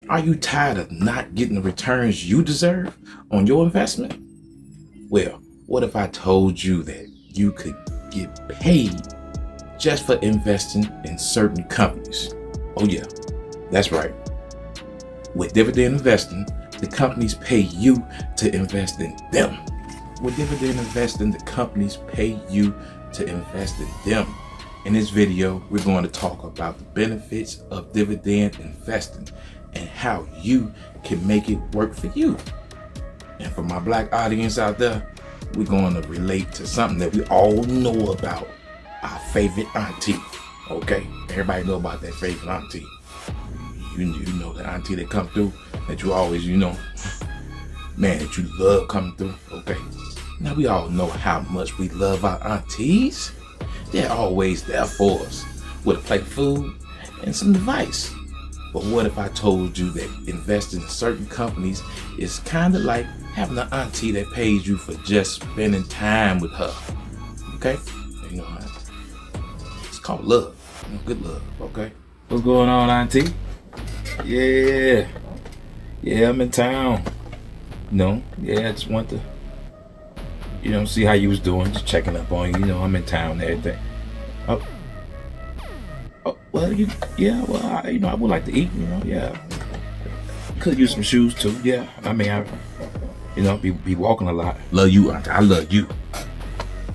Are you tired of not getting the returns you deserve on your investment? Well, what if I told you that you could get paid just for investing in certain companies? Oh yeah, that's right. With dividend investing, the companies pay you to invest in them. With dividend investing, the companies pay you to invest in them. In this video, we're going to talk about the benefits of dividend investing and how you can make it work for you. And for my black audience out there, we're going to relate to something that we all know about, our favorite auntie. Okay, everybody know about that favorite auntie. You know that auntie that come through, that you always, man, that you love coming through. Okay, now we all know how much we love our aunties. They're always there for us with a plate of food and some advice. But what if I told you that investing in certain companies is kind of like having an auntie that pays you for just spending time with her? Okay, it's called love, good love. Okay, What's going on, auntie? Yeah, I'm in town. I just want to, see how you was doing, just checking up on you. I'm in town and everything. Well, I would like to eat, Could use some shoes too, yeah. Be walking a lot. Love you, auntie. I love you.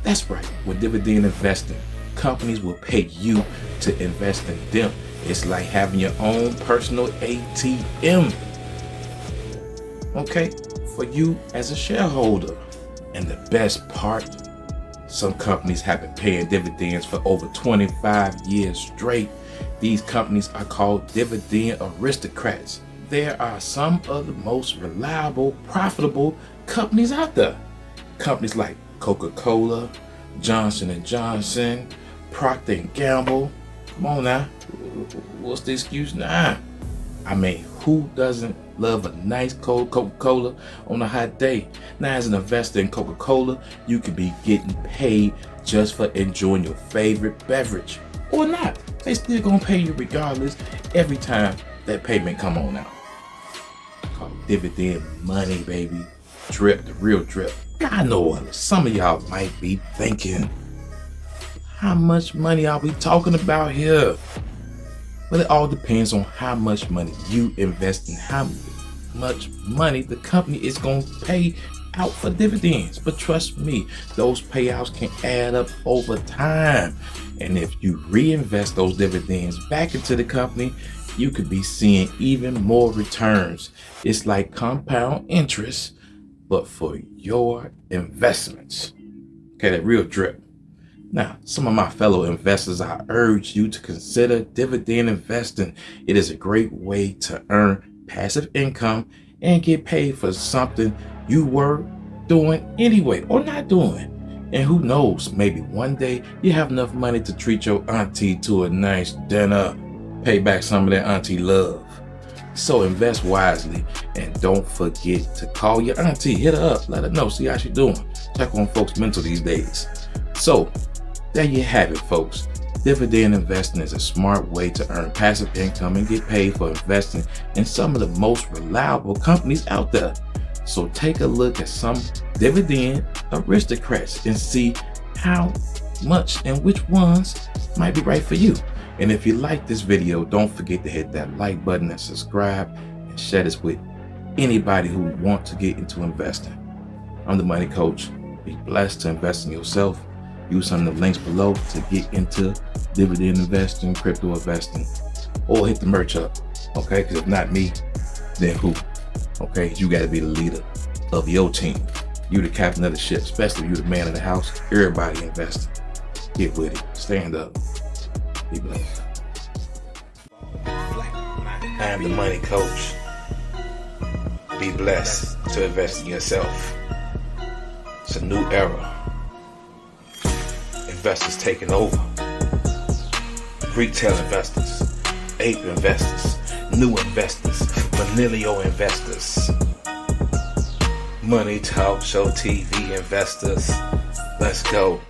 That's right. With dividend investing, companies will pay you to invest in them. It's like having your own personal ATM. Okay, for you as a shareholder. And the best part, some companies have been paying dividends for over 25 years straight. These companies are called dividend aristocrats. There are some of the most reliable, profitable companies out there. Companies like Coca-Cola, Johnson & Johnson, Procter & Gamble. Come on now, what's the excuse now? Who doesn't love a nice cold Coca-Cola on a hot day? Now, as an investor in Coca-Cola, you could be getting paid just for enjoying your favorite beverage. Or not. They still gonna pay you regardless every time that payment come on out. Called dividend money, baby. Drip, the real drip. I know some of y'all might be thinking, how much money are we talking about here? Well, it all depends on how much money you invest and how much money the company is going to pay out for dividends. But trust me, those payouts can add up over time. And if you reinvest those dividends back into the company, you could be seeing even more returns. It's like compound interest, but for your investments. Okay, that real drip. Now, some of my fellow investors, I urge you to consider dividend investing. It is a great way to earn passive income and get paid for something you were doing anyway or not doing. And who knows, maybe one day you have enough money to treat your auntie to a nice dinner, pay back some of that auntie love. So invest wisely and don't forget to call your auntie, hit her up, let her know, see how she's doing. Check on folks' mental these days. So there you have it, folks. Dividend investing is a smart way to earn passive income and get paid for investing in some of the most reliable companies out there. So take a look at some dividend aristocrats and see how much and which ones might be right for you. And if you like this video, don't forget to hit that like button and subscribe and share this with anybody who wants to get into investing. I'm the Money Coach. Be blessed to invest in yourself. Use some of the links below to get into dividend investing, crypto investing, or hit the merch up. Okay, because if not me, then who? Okay, you got to be the leader of your team. You the captain of the ship, especially you the man of the house. Everybody investing. Get with it. Stand up. Be blessed. I am the Money Coach. Be blessed to invest in yourself. It's a new era. Investors taking over. Retail investors, ape investors, new investors, millennial investors, money talk show TV investors. Let's go.